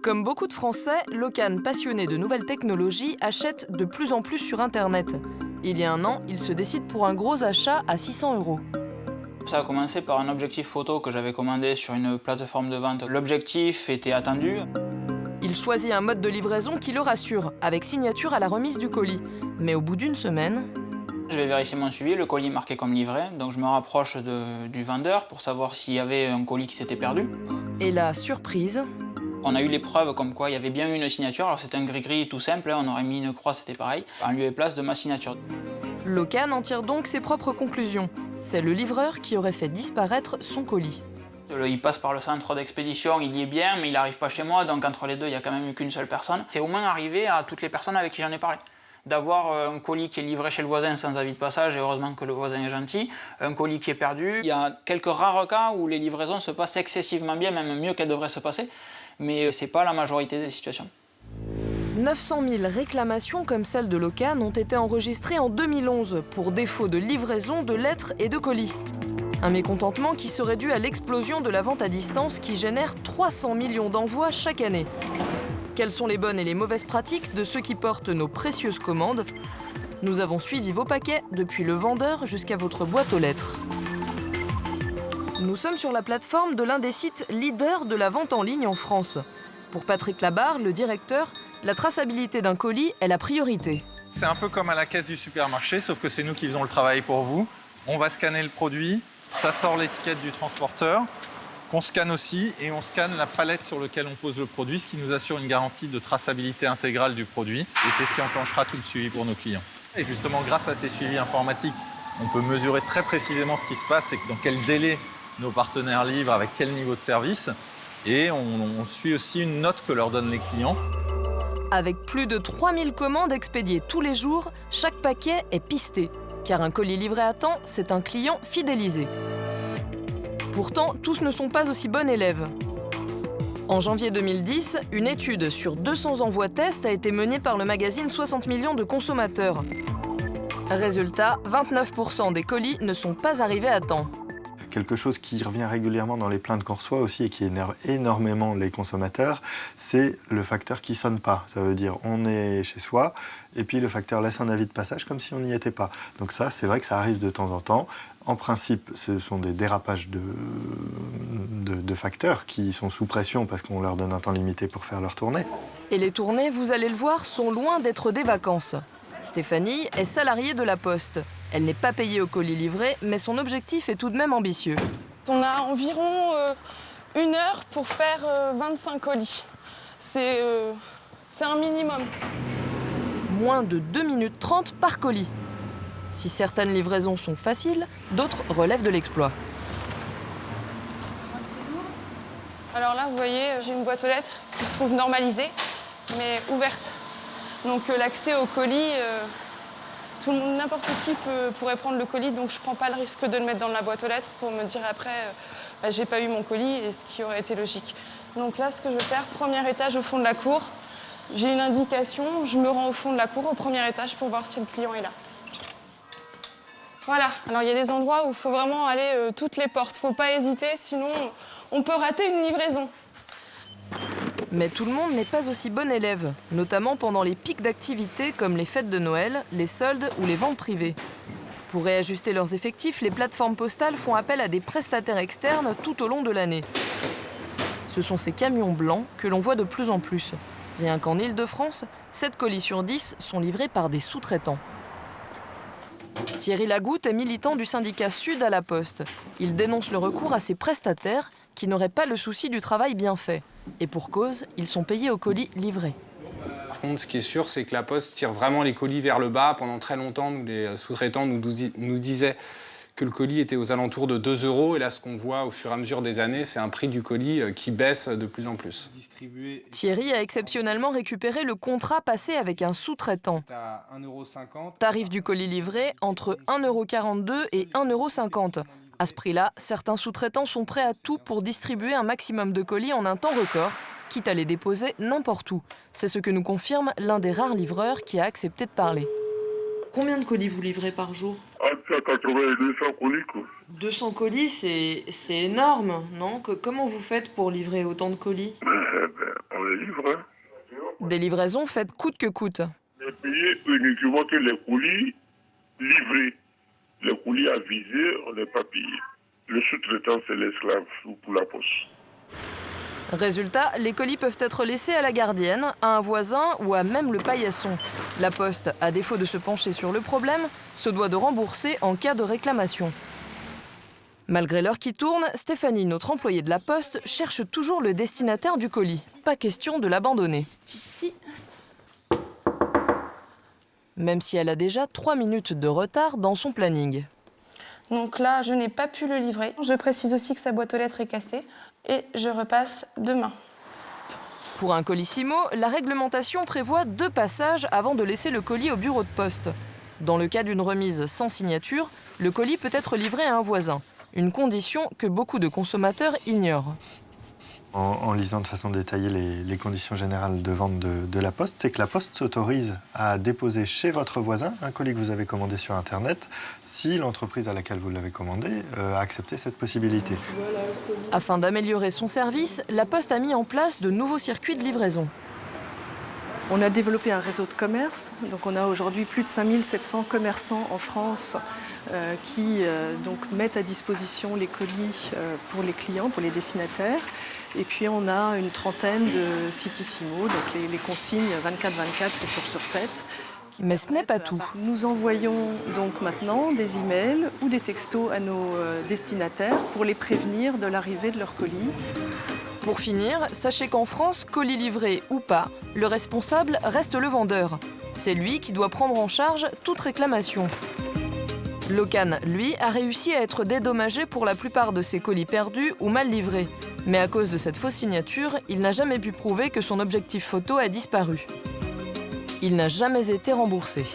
Comme beaucoup de Français, Locan, passionné de nouvelles technologies, achète de plus en plus sur Internet. Il y a un an, il se décide pour un gros achat à 600 €. Ça a commencé par un objectif photo que j'avais commandé sur une plateforme de vente. L'objectif était attendu. Il choisit un mode de livraison qui le rassure, avec signature à la remise du colis. Mais au bout d'une semaine... Je vais vérifier mon suivi, le colis est marqué comme livré, donc je me rapproche du vendeur pour savoir s'il y avait un colis qui s'était perdu. Et la surprise... On a eu les preuves comme quoi il y avait bien eu une signature, alors c'était un gris-gris tout simple, on aurait mis une croix, c'était pareil, en lieu et place de ma signature. Locan en tire donc ses propres conclusions. C'est le livreur qui aurait fait disparaître son colis. Il passe par le centre d'expédition, il y est bien, mais il n'arrive pas chez moi, donc entre les deux, il n'y a quand même eu qu'une seule personne. C'est au moins arrivé à toutes les personnes avec qui j'en ai parlé. D'avoir un colis qui est livré chez le voisin sans avis de passage, et heureusement que le voisin est gentil, un colis qui est perdu. Il y a quelques rares cas où les livraisons se passent excessivement bien, même mieux qu'elles devraient se passer, mais ce n'est pas la majorité des situations. 900 000 réclamations comme celle de Locan ont été enregistrées en 2011 pour défaut de livraison de lettres et de colis. Un mécontentement qui serait dû à l'explosion de la vente à distance qui génère 300 millions d'envois chaque année. Quelles sont les bonnes et les mauvaises pratiques de ceux qui portent nos précieuses commandes? Nous avons suivi vos paquets depuis le vendeur jusqu'à votre boîte aux lettres. Nous sommes sur la plateforme de l'un des sites leaders de la vente en ligne en France. Pour Patrick Labarre, le directeur, la traçabilité d'un colis est la priorité. C'est un peu comme à la caisse du supermarché, sauf que c'est nous qui faisons le travail pour vous. On va scanner le produit, ça sort l'étiquette du transporteur, qu'on scanne aussi, et on scanne la palette sur laquelle on pose le produit, ce qui nous assure une garantie de traçabilité intégrale du produit. Et c'est ce qui enclenchera tout le suivi pour nos clients. Et justement, grâce à ces suivis informatiques, on peut mesurer très précisément ce qui se passe et dans quel délai nos partenaires livrent, avec quel niveau de service. Et on suit aussi une note que leur donnent les clients. Avec plus de 3000 commandes expédiées tous les jours, chaque paquet est pisté. Car un colis livré à temps, c'est un client fidélisé. Pourtant, tous ne sont pas aussi bons élèves. En janvier 2010, une étude sur 200 envois tests a été menée par le magazine 60 millions de consommateurs. Résultat, 29% des colis ne sont pas arrivés à temps. Quelque chose qui revient régulièrement dans les plaintes qu'on reçoit aussi et qui énerve énormément les consommateurs, c'est le facteur qui ne sonne pas. Ça veut dire on est chez soi et puis le facteur laisse un avis de passage comme si on n'y était pas. Donc ça, c'est vrai que ça arrive de temps en temps. En principe, ce sont des dérapages de facteurs qui sont sous pression parce qu'on leur donne un temps limité pour faire leur tournée. Et les tournées, vous allez le voir, sont loin d'être des vacances. Stéphanie est salariée de la Poste. Elle n'est pas payée au colis livré, mais son objectif est tout de même ambitieux. On a environ 1 heure pour faire 25 colis. C'est un minimum. Moins de 2 minutes 30 par colis. Si certaines livraisons sont faciles, d'autres relèvent de l'exploit. Alors là, vous voyez, j'ai une boîte aux lettres qui se trouve normalisée, mais ouverte. Donc l'accès au colis, tout le monde, n'importe qui pourrait prendre le colis, donc je ne prends pas le risque de le mettre dans la boîte aux lettres pour me dire après, j'ai pas eu mon colis, et ce qui aurait été logique. Donc là, ce que je vais faire, premier étage au fond de la cour, j'ai une indication, je me rends au fond de la cour, au premier étage, pour voir si le client est là. Voilà, alors il y a des endroits où il faut vraiment aller toutes les portes, il ne faut pas hésiter, sinon on peut rater une livraison. Mais tout le monde n'est pas aussi bon élève, notamment pendant les pics d'activité comme les fêtes de Noël, les soldes ou les ventes privées. Pour réajuster leurs effectifs, les plateformes postales font appel à des prestataires externes tout au long de l'année. Ce sont ces camions blancs que l'on voit de plus en plus. Rien qu'en Île-de-France, 7 colis sur 10 sont livrés par des sous-traitants. Thierry Lagoutte est militant du syndicat Sud à la Poste. Il dénonce le recours à ces prestataires qui n'auraient pas le souci du travail bien fait. Et pour cause, ils sont payés au colis livré. Par contre, ce qui est sûr, c'est que la Poste tire vraiment les colis vers le bas. Pendant très longtemps, les sous-traitants nous disaient que le colis était aux alentours de 2 €. Et là, ce qu'on voit au fur et à mesure des années, c'est un prix du colis qui baisse de plus en plus. Thierry a exceptionnellement récupéré le contrat passé avec un sous-traitant. Tarif du colis livré entre 1,42 € et 1,50 €. À ce prix-là, certains sous-traitants sont prêts à tout pour distribuer un maximum de colis en un temps record, quitte à les déposer n'importe où. C'est ce que nous confirme l'un des rares livreurs qui a accepté de parler. Combien de colis vous livrez par jour? Entre 80 et 200 colis, quoi. 200 colis, c'est énorme, non? Comment vous faites pour livrer autant de colis? On les livre. Hein. Des livraisons faites coûte que coûte. On est payé uniquement que les colis livrés. Les colis avisés, on n'est pas payé. Le sous-traitant, c'est l'esclave pour la poste. Résultat, les colis peuvent être laissés à la gardienne, à un voisin ou à même le paillasson. La Poste, à défaut de se pencher sur le problème, se doit de rembourser en cas de réclamation. Malgré l'heure qui tourne, Stéphanie, notre employée de la Poste, cherche toujours le destinataire du colis. Pas question de l'abandonner. Ici. Même si elle a déjà 3 minutes de retard dans son planning. Donc là, je n'ai pas pu le livrer. Je précise aussi que sa boîte aux lettres est cassée et je repasse demain. Pour un colissimo, la réglementation prévoit 2 passages avant de laisser le colis au bureau de poste. Dans le cas d'une remise sans signature, le colis peut être livré à un voisin. Une condition que beaucoup de consommateurs ignorent. En lisant de façon détaillée les conditions générales de vente de la Poste, c'est que la Poste s'autorise à déposer chez votre voisin un colis que vous avez commandé sur Internet si l'entreprise à laquelle vous l'avez commandé a accepté cette possibilité. Afin d'améliorer son service, la Poste a mis en place de nouveaux circuits de livraison. On a développé un réseau de commerce, donc on a aujourd'hui plus de 5700 commerçants en France qui donc mettent à disposition les colis pour les clients, pour les destinataires. Et puis on a une trentaine de Citissimo, donc les consignes 24/24, 7 jours sur 7. Mais ce n'est pas tout. Nous envoyons donc maintenant des emails ou des textos à nos destinataires pour les prévenir de l'arrivée de leur colis. Pour finir, sachez qu'en France, colis livré ou pas, le responsable reste le vendeur. C'est lui qui doit prendre en charge toute réclamation. Locan, lui, a réussi à être dédommagé pour la plupart de ses colis perdus ou mal livrés. Mais à cause de cette fausse signature, il n'a jamais pu prouver que son objectif photo a disparu. Il n'a jamais été remboursé.